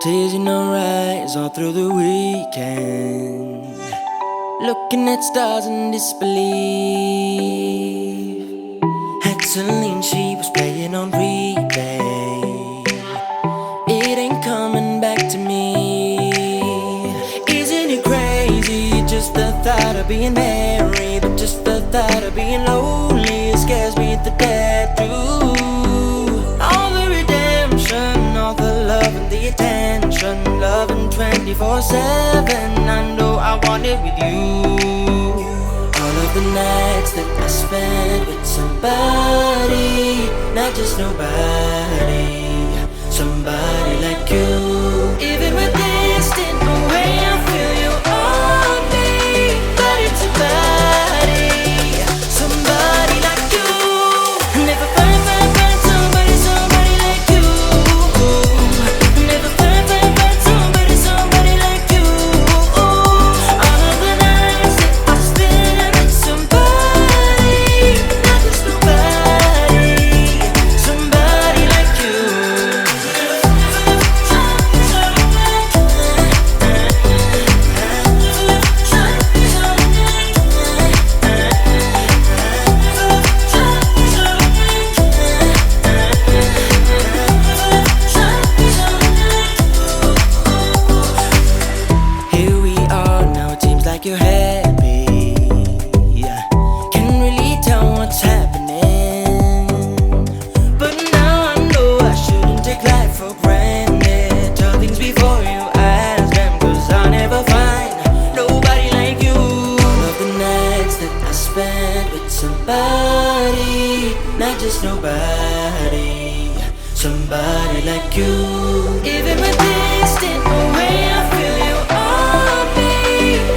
Tears in her eyes all through the weekend, looking at stars in disbelief. Had Celine, she was playing on replay. It ain't coming back to me. Isn't it crazy? Just the thought of being married, but just the thought of being lonely, it scares me to death too. All the redemption, all the love and the attention, loving 24/7, I know I want it with you. All of the nights that I spent with somebody, not just nobody, somebody like you. Even with distant away, I feel you on me, but it's somebody, somebody like you. Never find somebody, somebody like you. Never find somebody, somebody like you. All of the nights that I spend with somebody, not just nobody, somebody like you. Here we are now, it seems like you're happy. Can't really tell what's happening, but now I know I shouldn't take life for granted. Tell things before you ask them, 'cause I'll never find nobody like you. All of the nights that I spent with somebody, not just nobody, somebody like you. Even with distant away, I feel you on me,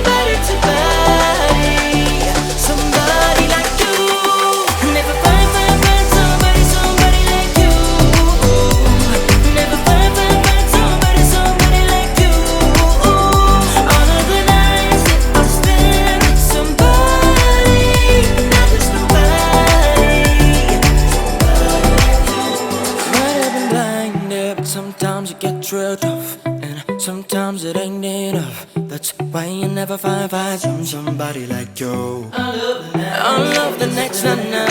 but it's somebody, somebody like you. Never find somebody, somebody like you. Never find somebody, somebody like you. All of the nights that I spend with somebody, not just nobody, might have been blinded, but sometimes you get drilled off, and sometimes it ain't enough. That's why you never find somebody like you. I love the next na-na,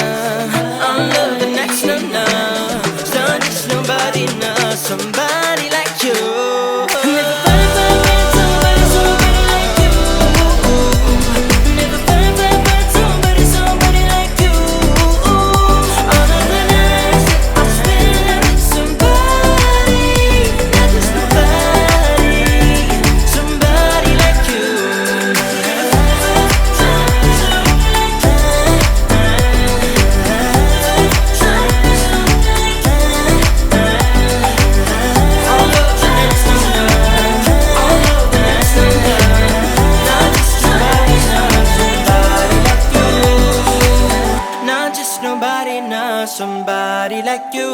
I love the next na-na. So just nobody knows somebody like you. Never find somebody, somebody like you. Never find somebody, somebody like you. All of the nights that I spend with somebody, not just nobody, somebody like you. All of the next number, all of the next number, not just nobody, not somebody like you. Not just nobody, not somebody like you.